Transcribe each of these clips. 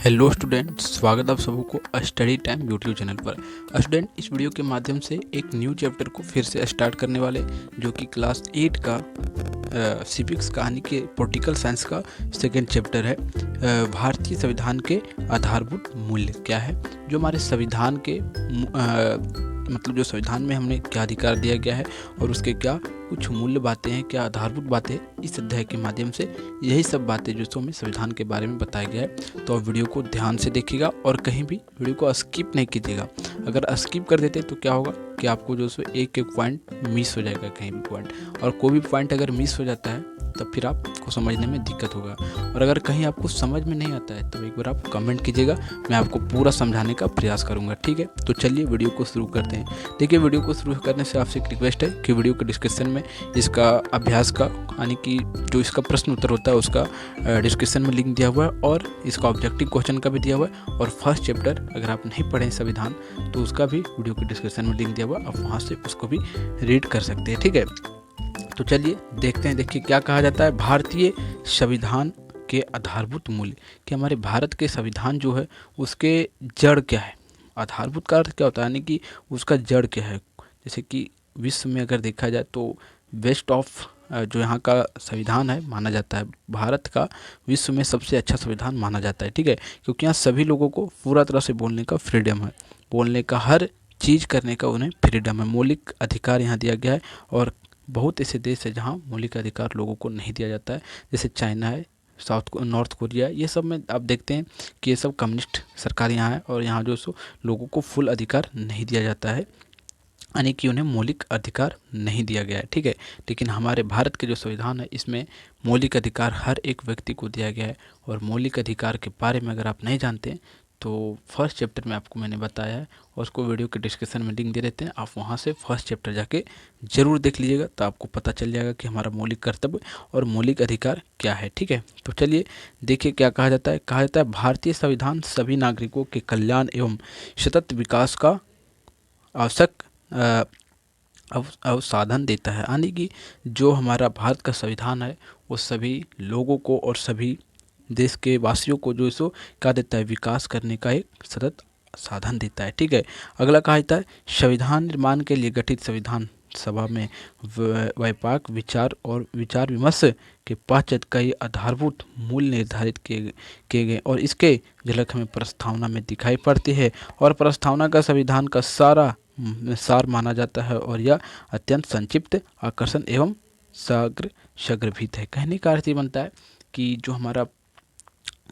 Hello student, स्वागत आप सबों को स्टडी टाइम यूट्यूब चैनल पर। स्टूडेंट, इस वीडियो के माध्यम से एक न्यू चैप्टर को फिर से स्टार्ट करने वाले, जो कि क्लास 8 का सिविक्स कहानी के पॉलिटिकल साइंस का सेकेंड चैप्टर है। भारतीय संविधान के आधारभूत मूल्य क्या है। जो हमारे संविधान के मतलब जो संविधान में हमने क्या अधिकार दिया गया है और उसके क्या कुछ मूल्य बातें हैं, क्या आधारभूत बातें, इस अध्याय के माध्यम से यही सब बातें जो सो हमें संविधान के बारे में बताया गया है। तो आप वीडियो को ध्यान से देखिएगा और कहीं भी वीडियो को स्किप नहीं कीजिएगा। अगर स्किप कर देते तो क्या होगा कि आपको जो सो एक एक पॉइंट मिस हो जाएगा, कहीं भी पॉइंट, और कोई भी पॉइंट अगर मिस हो जाता है तब फिर आपको समझने में दिक्कत होगा। और अगर कहीं आपको समझ में नहीं आता है तो एक बार आप कमेंट कीजिएगा, मैं आपको पूरा समझाने का प्रयास करूंगा। ठीक है, तो चलिए वीडियो को शुरू करते हैं। देखिए, वीडियो को शुरू करने से आपसे एक रिक्वेस्ट है कि वीडियो के डिस्क्रिप्शन में इसका अभ्यास का यानी कि जो इसका प्रश्न उत्तर होता है उसका डिस्क्रिप्शन में लिंक दिया हुआ है, और इसका ऑब्जेक्टिव क्वेश्चन का भी दिया हुआ है, और फर्स्ट चैप्टर अगर आप नहीं पढ़ें संविधान तो उसका भी वीडियो के डिस्क्रिप्शन में लिंक दिया हुआ है, आप वहाँ से उसको भी रीड कर सकते हैं। ठीक है, तो चलिए देखते हैं। देखिए क्या कहा जाता है, भारतीय संविधान के आधारभूत मूल्य, कि हमारे भारत के संविधान जो है उसके जड़ क्या है। आधारभूत का अर्थ क्या होता है, यानी कि उसका जड़ क्या है। जैसे कि विश्व में अगर देखा जाए तो बेस्ट ऑफ जो यहाँ का संविधान है माना जाता है, भारत का विश्व में सबसे अच्छा संविधान माना जाता है। ठीक है, क्योंकि यहाँ सभी लोगों को पूरा तरह से बोलने का फ्रीडम है, बोलने का हर चीज़ करने का उन्हें फ्रीडम है, मौलिक अधिकार यहाँ दिया गया है। और बहुत ऐसे देश है जहाँ मौलिक अधिकार लोगों को नहीं दिया जाता है, जैसे चाइना है, नॉर्थ कोरिया, ये सब में आप देखते हैं कि ये सब कम्युनिस्ट सरकार यहाँ है, और यहाँ जो सो लोगों को फुल अधिकार नहीं दिया जाता है, यानी कि उन्हें मौलिक अधिकार नहीं दिया गया है। ठीक है, लेकिन हमारे भारत के जो संविधान है इसमें मौलिक अधिकार हर एक व्यक्ति को दिया गया है। और मौलिक अधिकार के बारे में अगर आप नहीं जानते हैं तो फर्स्ट चैप्टर में आपको मैंने बताया है, और उसको वीडियो के डिस्क्रिप्शन में लिंक दे देते हैं, आप वहाँ से फर्स्ट चैप्टर जाके जरूर देख लीजिएगा, तो आपको पता चल जाएगा कि हमारा मौलिक कर्तव्य और मौलिक अधिकार क्या है। ठीक है, तो चलिए देखिए क्या कहा जाता है। कहा जाता है भारतीय संविधान सभी नागरिकों के कल्याण एवं सतत विकास का आवश्यक अवसाधन देता है, यानी कि जो हमारा भारत का संविधान है वो सभी लोगों को और सभी देश के वासियों को जो सो क्या देता है, विकास करने का एक सतत साधन देता है। ठीक है, अगला कहा जाता है संविधान निर्माण के लिए गठित संविधान सभा में व्यापक विचार और विचार विमर्श के पश्चात कई आधारभूत मूल्य निर्धारित किए गए, और इसके झलक हमें प्रस्तावना में दिखाई पड़ती है। और प्रस्तावना का संविधान का सार माना जाता है, और यह अत्यंत संक्षिप्त, आकर्षण एवं शीघ्रभीत है। कहने का अर्थ ये बनता है कि जो हमारा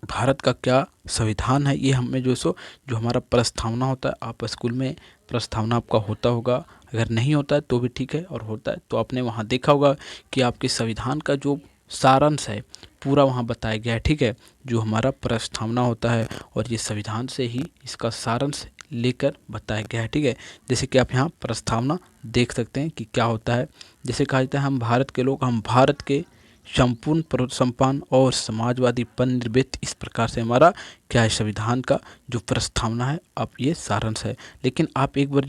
भारत का क्या संविधान है, ये हमें जो हमारा प्रस्तावना होता है, आप स्कूल में प्रस्तावना आपका होता होगा, अगर नहीं होता है तो भी ठीक है, और होता है तो आपने वहाँ देखा होगा कि आपके संविधान का जो सारांश है पूरा वहाँ बताया गया है। ठीक है, जो हमारा प्रस्तावना होता है, और ये संविधान से ही इसका सारांश लेकर बताया गया है। ठीक है, जैसे कि आप यहाँ प्रस्तावना देख सकते हैं कि क्या होता है। जैसे कहा जाता है हम भारत के लोग, हम भारत के संपूर्ण सम्पन्न और समाजवादी पर निर्मित, इस प्रकार से हमारा क्या है संविधान का जो प्रस्तावना है, आप ये सारांश है। लेकिन आप एक बार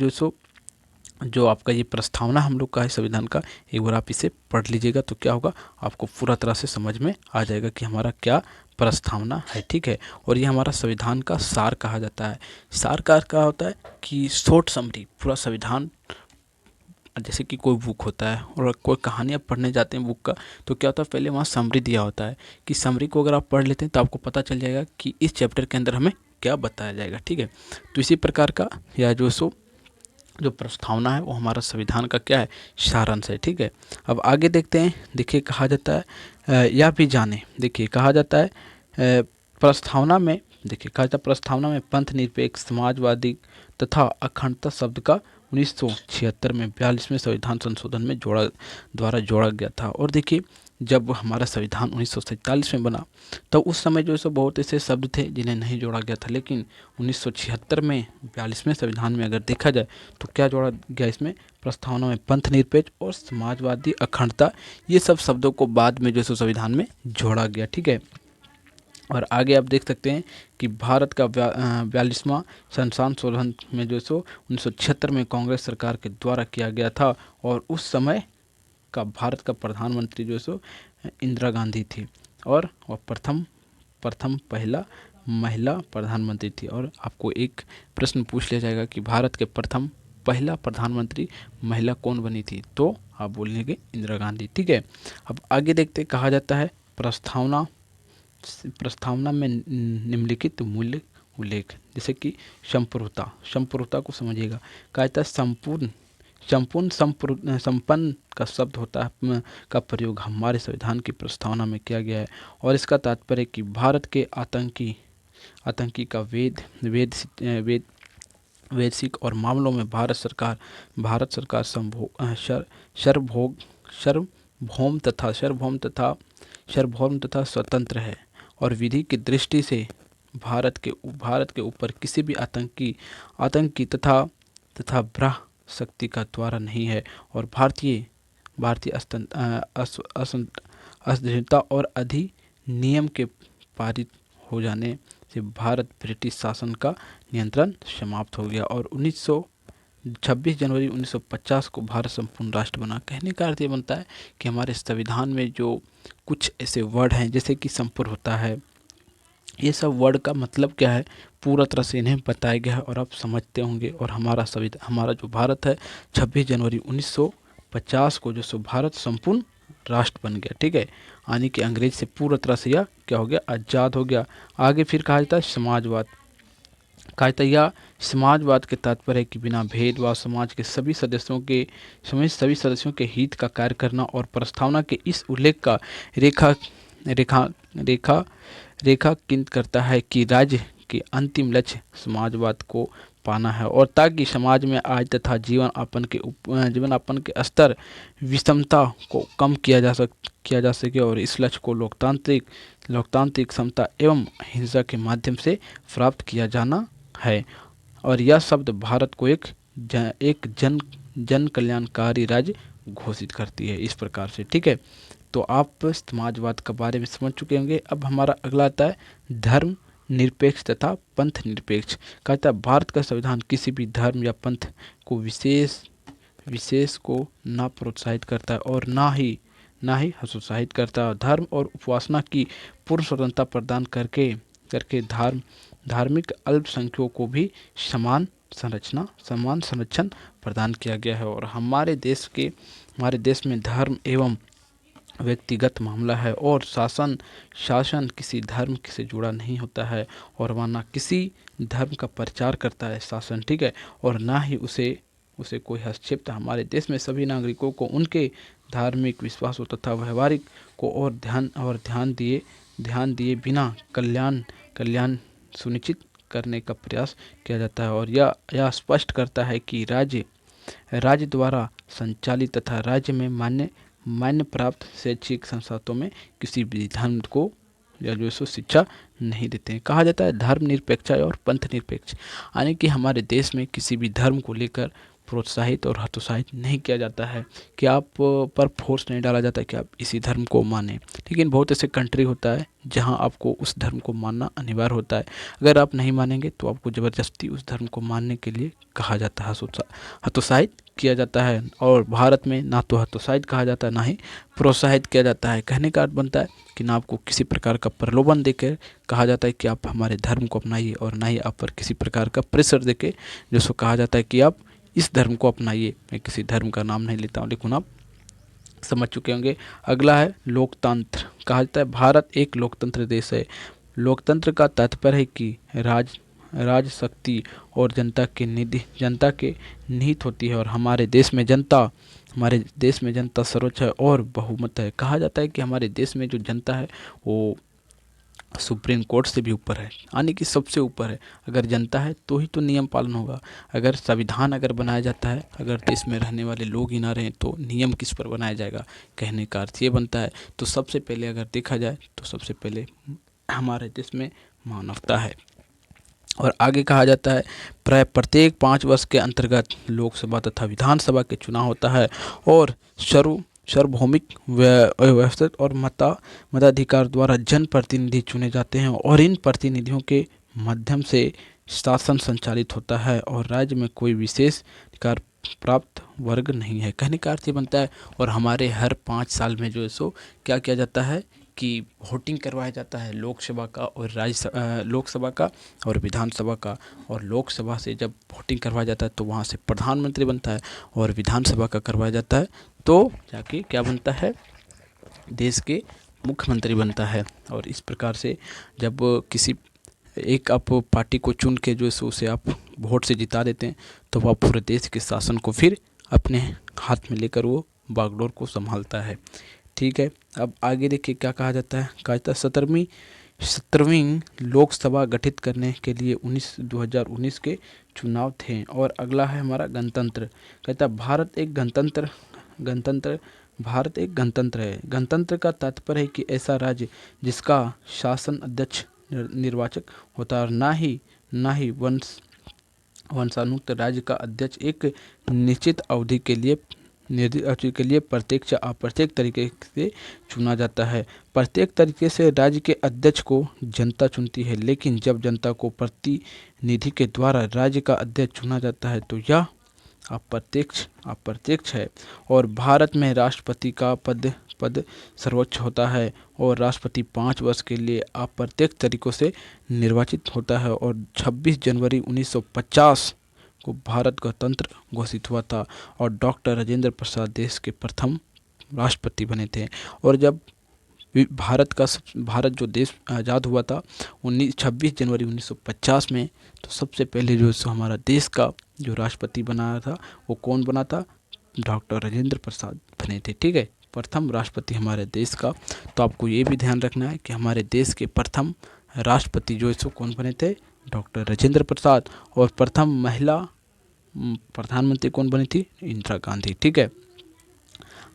जो आपका ये प्रस्तावना हम लोग का है संविधान का, एक बार आप इसे पढ़ लीजिएगा तो क्या होगा, आपको पूरा तरह से समझ में आ जाएगा कि हमारा क्या प्रस्तावना है। ठीक है, और ये हमारा संविधान का सार कहा जाता है। सार का अर्थ क्या होता है कि शॉर्ट समरी, पूरा संविधान, जैसे कि कोई बुक होता है और कोई कहानी आप पढ़ने जाते हैं बुक का, तो क्या होता है पहले वहाँ समरी दिया होता है, कि समरी को अगर आप पढ़ लेते हैं तो आपको पता चल जाएगा कि इस चैप्टर के अंदर हमें क्या बताया जाएगा। ठीक है, तो इसी प्रकार का या जो प्रस्तावना है वो हमारा संविधान का क्या है, सारांश है। ठीक है, अब आगे देखते हैं। देखिए कहा जाता है यह भी जाने, देखिए कहा जाता है प्रस्तावना में, देखिए कहा जाता है प्रस्तावना में पंथ निरपेक्ष, समाजवादी तथा अखंडता शब्द का 1976 में 42वें संविधान संशोधन में द्वारा जोड़ा गया था। और देखिए जब हमारा संविधान 1947 में बना तो उस समय जो है सो बहुत ऐसे शब्द थे जिन्हें नहीं जोड़ा गया था, लेकिन 1976 में 42वें संविधान में अगर देखा जाए तो क्या जोड़ा गया, इसमें प्रस्तावना में पंथ निरपेक्ष और समाजवादी अखंडता, ये सब शब्दों को बाद में जो है सो संविधान में जोड़ा गया। ठीक है, और आगे आप देख सकते हैं कि भारत का 42वां संविधान संशोधन में जो सो 1976 में कांग्रेस सरकार के द्वारा किया गया था, और उस समय का भारत का प्रधानमंत्री जो सो इंदिरा गांधी थी, और वह प्रथम पहला महिला प्रधानमंत्री थी। और आपको एक प्रश्न पूछ लिया जाएगा कि भारत के प्रथम पहला प्रधानमंत्री महिला कौन बनी थी, तो आप बोलेंगे इंदिरा गांधी। ठीक है, अब आगे देखते। कहा जाता है प्रस्तावना प्रस्तावना में निम्नलिखित मूल्य उल्लेख, जैसे कि संपूर्णता। संपूर्णता को समझिएगा। कहा जाता है संपन्न का शब्द होता है का प्रयोग हमारे संविधान की प्रस्तावना में किया गया है, और इसका तात्पर्य है कि भारत के आतंकी का वैश्विक और मामलों में भारत सरकार सार्वभौम तथा स्वतंत्र है, और विधि की दृष्टि से भारत के ऊपर किसी भी आतंकी तथा ब्राह शक्ति का द्वारा नहीं है। और भारतीय अस्थिरता और अधिनियम के पारित हो जाने से भारत ब्रिटिश शासन का नियंत्रण समाप्त हो गया, और 26 जनवरी 1950 को भारत संपूर्ण राष्ट्र बना। कहने का अर्थ ये बनता है कि हमारे संविधान में जो कुछ ऐसे वर्ड हैं, जैसे कि संपूर्ण होता है, ये सब वर्ड का मतलब क्या है पूरा तरह से इन्हें बताया गया है, और आप समझते होंगे। और हमारा जो भारत है 26 जनवरी 1950 को जो सो भारत संपूर्ण राष्ट्र बन गया। ठीक है, यानी कि अंग्रेज से पूरा तरह से यह क्या हो गया, आज़ाद हो गया। आगे फिर कहा जाता है समाजवाद। कहा जाता है यह समाजवाद के तात्पर्य है कि बिना भेदभाव समाज के सभी सदस्यों के हित का कार्य करना, और प्रस्तावना के इस उल्लेख का रेखा रेखा रेखा रेखांकित करता है कि राज्य के अंतिम लक्ष्य समाजवाद को पाना है, और ताकि समाज में आज तथा जीवनयापन के स्तर विषमता को कम किया जा सके, और इस लक्ष्य को लोकतांत्रिक समता एवं हिंसा के माध्यम से प्राप्त किया जाना है। और यह शब्द भारत को एक जन कल्याणकारी राज्य घोषित करती है इस प्रकार से। ठीक है, तो आप समाजवाद के बारे में समझ चुके होंगे। अब हमारा अगला आता है धर्म निरपेक्ष तथा पंथ निरपेक्ष। कहता है भारत का संविधान किसी भी धर्म या पंथ को विशेष को ना प्रोत्साहित करता है और ना ही हतोत्साहित करता है। धर्म और उपासना की पूर्ण स्वतंत्रता प्रदान करके धार्मिक अल्पसंख्यकों को भी समान संरक्षण प्रदान किया गया है। और हमारे देश में धर्म एवं व्यक्तिगत मामला है, और शासन किसी धर्म से जुड़ा नहीं होता है, और वह ना किसी धर्म का प्रचार करता है शासन। ठीक है, और ना ही उसे कोई हस्तक्षेप। हमारे देश में सभी नागरिकों को उनके धार्मिक विश्वासों तथा व्यवहारिक को और ध्यान दिए बिना कल्याण सुनिश्चित करने का प्रयास किया जाता है। और यह स्पष्ट करता है कि राज्य द्वारा संचालित तथा राज्य में मान्य प्राप्त शैक्षिक संस्थानों में किसी भी धर्म को या जो सो शिक्षा नहीं देते हैं। कहा जाता है धर्म निरपेक्ष और पंथ निरपेक्ष, यानी कि हमारे देश में किसी भी धर्म को लेकर प्रोत्साहित और हतोत्साहित नहीं किया जाता है, कि आप पर फोर्स नहीं डाला जाता है कि आप इसी धर्म को माने। लेकिन बहुत ऐसे कंट्री होता है जहां आपको उस धर्म को मानना अनिवार्य होता है। अगर आप नहीं मानेंगे तो आपको ज़बरदस्ती उस धर्म को मानने के लिए कहा जाता है, हतोत्साहित किया जाता है। और भारत में ना तो हतोत्साहित कहा जाता है, ना ही प्रोत्साहित किया जाता है। कहने का अर्थ बनता है कि ना आपको किसी प्रकार का प्रलोभन देकर कहा जाता है कि आप हमारे धर्म को अपनाइए, और ना ही आप पर किसी प्रकार का प्रेशर देके जो सो कहा जाता है कि आप इस धर्म को अपनाइए। मैं किसी धर्म का नाम नहीं लेता हूँ, लेकिन आप समझ चुके होंगे। अगला है लोकतंत्र। कहा जाता है भारत एक लोकतंत्र देश है। लोकतंत्र का तात्पर्य है कि राज शक्ति और जनता के निहित होती है, और हमारे देश में जनता सर्वोच्च है और बहुमत है। कहा जाता है कि हमारे देश में जो जनता है वो सुप्रीम कोर्ट से भी ऊपर है, यानी कि सबसे ऊपर है। अगर जनता है तो ही तो नियम पालन होगा। अगर संविधान बनाया जाता है, अगर देश में रहने वाले लोग ही ना रहें तो नियम किस पर बनाया जाएगा। कहने का अर्थ ये बनता है। तो सबसे पहले अगर देखा जाए तो सबसे पहले हमारे देश में मानवता है। और आगे कहा जाता है प्रत्येक 5 वर्ष के अंतर्गत लोकसभा तथा विधानसभा के चुनाव होता है, और सार्वभौमिक व्यवस्था और मताधिकार द्वारा जनप्रतिनिधि चुने जाते हैं, और इन प्रतिनिधियों के माध्यम से शासन संचालित होता है, और राज्य में कोई विशेष अधिकार प्राप्त वर्ग नहीं है। कहने का अर्थ ये बनता है। और हमारे हर 5 साल में जो है सो क्या किया जाता है कि वोटिंग करवाया जाता है लोकसभा का और लोकसभा का और विधानसभा का। और लोकसभा से जब वोटिंग करवाया जाता है तो वहाँ से प्रधानमंत्री बनता है, और विधानसभा का करवाया जाता है तो जाके क्या बनता है, देश के मुख्यमंत्री बनता है। और इस प्रकार से जब किसी एक आप पार्टी को चुन के जो है उसे आप वोट से जिता देते हैं तो वह पूरे देश के शासन को फिर अपने हाथ में लेकर वो बागडोर को संभालता है। ठीक है, अब आगे देखिए क्या कहा जाता है। कहा जाता है 17वीं लोकसभा गठित करने के लिए 2019 के चुनाव थे। और अगला है हमारा गणतंत्र। कहता है भारत एक गणतंत्र है। गणतंत्र का तात्पर्य है कि ऐसा राज्य जिसका शासन अध्यक्ष निर्वाचक होता है, और ना ही वंशानुक्त राज्य का अध्यक्ष एक निश्चित अवधि के लिए प्रत्यक्ष या अप्रत्यक्ष तरीके से चुना जाता है। प्रत्येक तरीके से राज्य के अध्यक्ष को जनता चुनती है, लेकिन जब जनता को प्रतिनिधि के द्वारा राज्य का अध्यक्ष चुना जाता है तो यह अप्रत्यक्ष है। और भारत में राष्ट्रपति का पद सर्वोच्च होता है, और राष्ट्रपति 5 वर्ष के लिए अप्रत्यक्ष तरीकों से निर्वाचित होता है। और 26 जनवरी 1950 को भारत गणतंत्र घोषित हुआ था, और डॉक्टर राजेंद्र प्रसाद देश के प्रथम राष्ट्रपति बने थे। और जब भारत जो देश आज़ाद हुआ था 26 जनवरी 1950 में, तो सबसे पहले जो हमारा देश का जो राष्ट्रपति बनाया था वो कौन बना था, डॉक्टर राजेंद्र प्रसाद बने थे। ठीक है, प्रथम राष्ट्रपति हमारे देश का। तो आपको ये भी ध्यान रखना है कि हमारे देश के प्रथम राष्ट्रपति जो है कौन बने थे, डॉक्टर राजेंद्र प्रसाद। और प्रथम महिला प्रधानमंत्री कौन बनी थी, इंदिरा गांधी। ठीक है,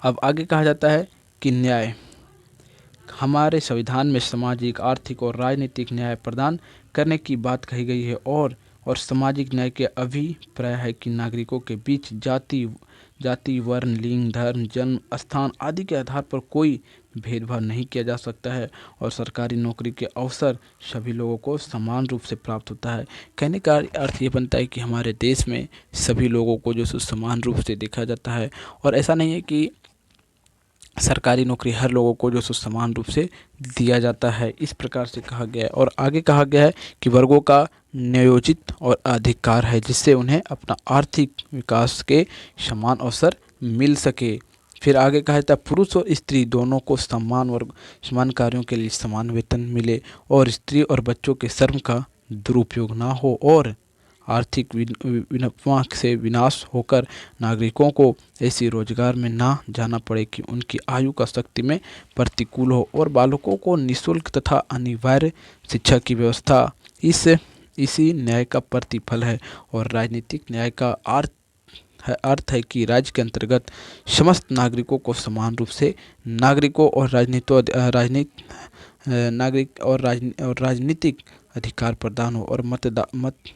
अब आगे कहा जाता है कि न्याय। हमारे संविधान में सामाजिक, आर्थिक और राजनीतिक न्याय प्रदान करने की बात कही गई है। और सामाजिक न्याय के अभिप्राय है कि नागरिकों के बीच जाति, वर्ण, लिंग, धर्म, जन्म स्थान आदि के आधार पर कोई भेदभाव नहीं किया जा सकता है, और सरकारी नौकरी के अवसर सभी लोगों को समान रूप से प्राप्त होता है। कहने का अर्थ ये बनता है कि हमारे देश में सभी लोगों को जो समान रूप से देखा जाता है, और ऐसा नहीं है कि सरकारी नौकरी हर लोगों को जो समान रूप से दिया जाता है। इस प्रकार से कहा गया है। और आगे कहा गया है कि वर्गों का नियोजित और अधिकार है जिससे उन्हें अपना आर्थिक विकास के समान अवसर मिल सके। फिर आगे कहा जाता है पुरुष और स्त्री दोनों को समान कार्यों के लिए समान वेतन मिले, और स्त्री और बच्चों के श्रम का दुरुपयोग ना हो, और आर्थिक विनम्रता से विनाश होकर नागरिकों को ऐसी रोजगार में ना जाना पड़े कि उनकी आयु का शक्ति में प्रतिकूल हो, और बालकों को निःशुल्क तथा अनिवार्य शिक्षा की व्यवस्था इसी न्याय का प्रतिफल है। और राजनीतिक न्याय का अर्थ है कि राज्य के अंतर्गत समस्त नागरिकों को समान रूप से नागरिकों और राजनीतिक अधिकार प्रदान हो, और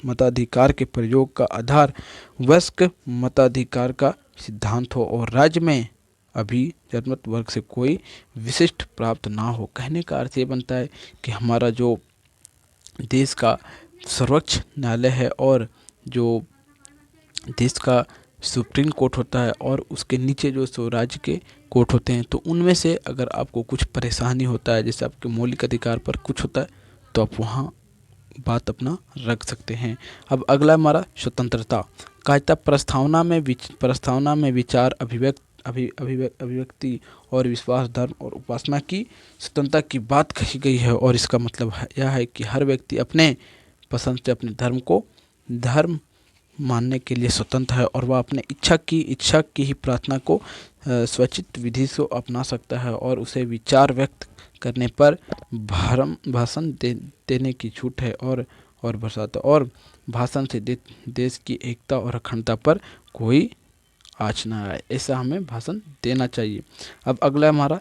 मताधिकार के प्रयोग का आधार वयस्क मताधिकार का सिद्धांत हो, और राज्य में अभी जन्मत वर्ग से कोई विशिष्ट प्राप्त ना हो। कहने का अर्थ ये बनता है कि हमारा जो देश का सर्वोच्च न्यायालय है, और जो देश का सुप्रीम कोर्ट होता है, और उसके नीचे जो सो राज्य के कोर्ट होते हैं, तो उनमें से अगर आपको कुछ परेशानी होता है, जैसे आपके मौलिक अधिकार पर कुछ होता है, तो आप वहाँ बात अपना रख सकते हैं। अब अगला हमारा स्वतंत्रता। कायता प्रस्तावना में विचार, अभिव्यक्ति और विश्वास, धर्म और उपासना की स्वतंत्रता की बात कही गई है। और इसका मतलब यह है कि हर व्यक्ति अपने पसंद से अपने धर्म मानने के लिए स्वतंत्र है, और वह अपने इच्छा की ही प्रार्थना को स्वचित विधि से अपना सकता है, और उसे विचार व्यक्त करने पर भाषण देने की छूट है, और भाषण से देश की एकता और अखंडता पर कोई आँच न आए, ऐसा हमें भाषण देना चाहिए। अब अगला हमारा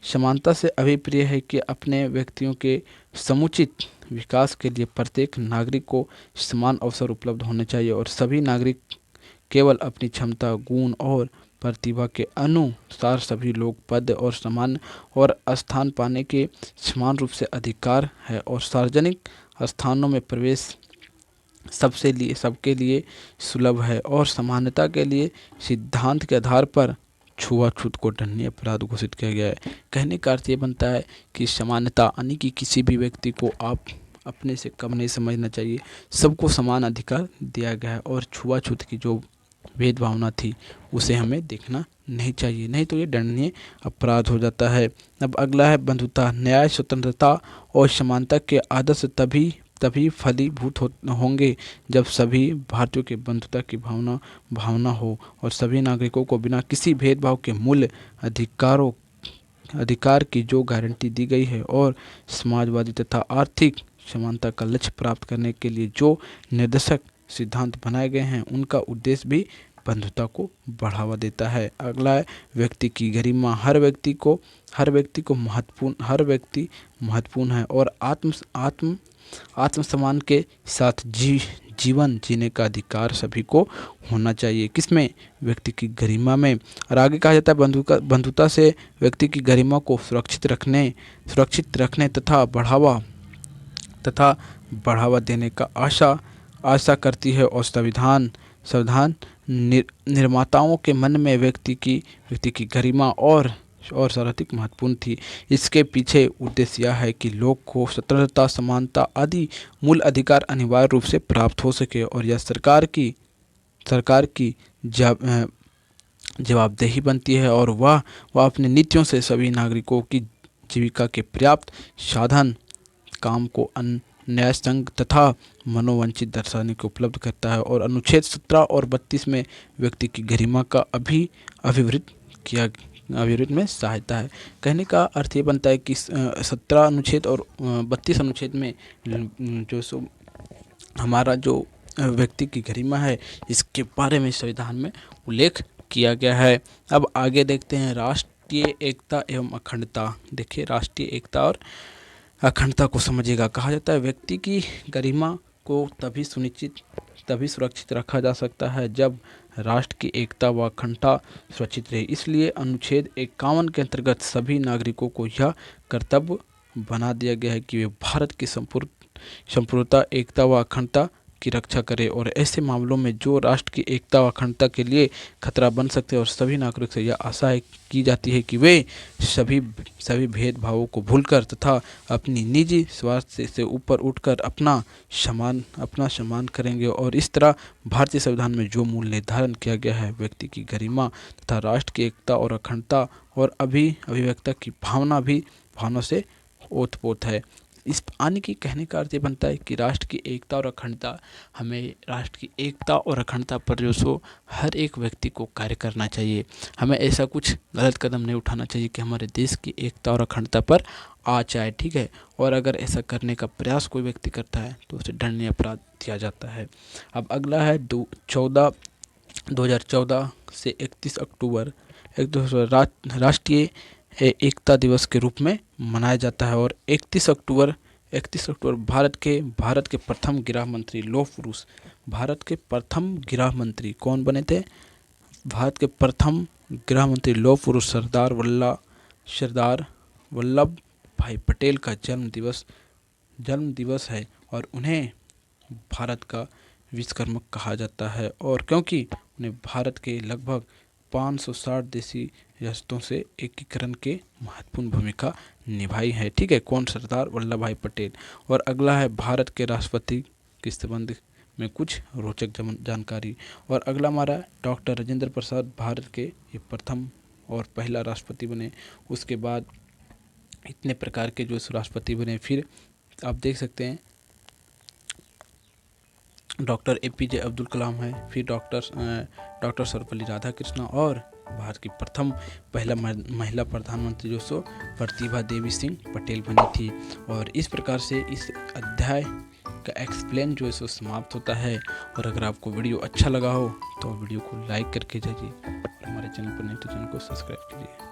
समानता से अभिप्राय है कि अपने व्यक्तियों के समुचित विकास के लिए प्रत्येक नागरिक को समान अवसर उपलब्ध होने चाहिए, और सभी नागरिक केवल अपनी क्षमता, गुण और प्रतिभा के अनुसार सभी लोग पद और समान और स्थान पाने के समान रूप से अधिकार है। और सार्वजनिक स्थानों में प्रवेश सबके लिए सुलभ है, और समानता के लिए सिद्धांत के आधार पर छुआछूत को दंडनीय अपराध घोषित किया गया है। कहने का अर्थ ये बनता है कि समानता यानी कि किसी भी व्यक्ति को आप अपने से कम नहीं समझना चाहिए, सबको समान अधिकार दिया गया है और छुआछूत की जो भेदभावना थी उसे हमें देखना नहीं चाहिए, नहीं तो ये दंडनीय अपराध हो जाता है। अब अगला है बंधुता। न्याय, स्वतंत्रता और समानता के आदर्श तभी फलीभूत होंगे जब सभी भारतीयों की बंधुता की भावना हो और सभी नागरिकों को बिना किसी भेदभाव के मूल अधिकार की जो गारंटी दी गई है और समाजवादी तथा आर्थिक समानता का लक्ष्य प्राप्त करने के लिए जो निर्देशक सिद्धांत बनाए गए हैं उनका उद्देश्य भी बंधुता को बढ़ावा देता है। अगला है व्यक्ति की गरिमा। हर व्यक्ति महत्वपूर्ण है और आत्मसम्मान के साथ जीवन जीने का अधिकार सभी को होना चाहिए। किसमें? व्यक्ति की गरिमा में। और आगे कहा जाता है बंधुता से व्यक्ति की गरिमा को सुरक्षित रखने तथा बढ़ावा देने का आशा करती है और संविधान निर्माताओं के मन में व्यक्ति की गरिमा और सर्वाधिक महत्वपूर्ण थी। इसके पीछे उद्देश्य यह है कि लोग को स्वतंत्रता, समानता आदि मूल अधिकार अनिवार्य रूप से प्राप्त हो सके और यह सरकार की जवाबदेही बनती है और वह अपनी नीतियों से सभी नागरिकों की जीविका के पर्याप्त साधन काम को न्यायसंग तथा मनोवंचित दर्शाने को उपलब्ध करता है। और अनुच्छेद 17 और 32 में व्यक्ति की गरिमा का अभिवृद्धि में सहायता है। कहने का अर्थ ये बनता है कि 17 अनुच्छेद और 32 अनुच्छेद में जो हमारा जो व्यक्ति की गरिमा है इसके बारे में संविधान में उल्लेख किया गया है। अब आगे देखते हैं राष्ट्रीय एकता एवं अखंडता। देखिए, राष्ट्रीय एकता और अखंडता को समझिएगा। कहा जाता है व्यक्ति की गरिमा को तभी सुरक्षित रखा जा सकता है जब राष्ट्र की एकता व अखंडता सुरक्षित रहे। इसलिए अनुच्छेद 51 के अंतर्गत सभी नागरिकों को यह कर्तव्य बना दिया गया है कि वे भारत की संपूर्णता, एकता व अखंडता की रक्षा करें और ऐसे मामलों में जो राष्ट्र की एकता व अखंडता के लिए खतरा बन सकते हैं और सभी नागरिक से यह आशा की जाती है कि वे सभी भेदभावों को भूलकर तथा अपनी निजी स्वार्थ से ऊपर उठकर अपना सम्मान करेंगे। और इस तरह भारतीय संविधान में जो मूल निर्धारण किया गया है व्यक्ति की गरिमा तथा राष्ट्र की एकता और अखंडता और अभिव्यक्ति की भावना से ओतप्रोत है। इस आने की कहने का अर्थ ये बनता है कि राष्ट्र की एकता और अखंडता, हमें राष्ट्र की एकता और अखंडता पर जो सो हर एक व्यक्ति को कार्य करना चाहिए। हमें ऐसा कुछ गलत कदम नहीं उठाना चाहिए कि हमारे देश की एकता और अखंडता पर आ जाए, ठीक है। और अगर ऐसा करने का प्रयास कोई व्यक्ति करता है तो उसे दंडनीय अपराध दिया जाता है। अब अगला है 2014 से 31 अक्टूबर राष्ट्रीय एकता दिवस के रूप में मनाया जाता है। और 31 अक्टूबर भारत के प्रथम गृह मंत्री लौह पुरुष, भारत के प्रथम गृह मंत्री कौन बने थे? भारत के प्रथम गृह मंत्री लौह पुरुष सरदार वल्लभ भाई पटेल का जन्म दिवस है और उन्हें भारत का विश्वकर्मा कहा जाता है। और क्योंकि उन्हें भारत के लगभग 560 देशी रियासतों से एकीकरण के महत्वपूर्ण भूमिका निभाई है, ठीक है। कौन? सरदार वल्लभ भाई पटेल। और अगला है भारत के राष्ट्रपति के संबंध में कुछ रोचक जानकारी। और अगला हमारा डॉक्टर राजेंद्र प्रसाद भारत के ये प्रथम और पहला राष्ट्रपति बने। उसके बाद इतने प्रकार के जो राष्ट्रपति बने, फिर आप देख सकते हैं डॉक्टर APJ अब्दुल कलाम है, फिर डॉक्टर सर्वपल्ली राधाकृष्णन और भारत की पहला महिला प्रधानमंत्री जो सो प्रतिभा देवी सिंह पटेल बनी थी। और इस प्रकार से इस अध्याय का एक्सप्लेन जो है सो समाप्त होता है। और अगर आपको वीडियो अच्छा लगा हो तो वीडियो को लाइक करके जाइए और हमारे चैनल पर नहीं तो चैनल को सब्सक्राइब कीजिए।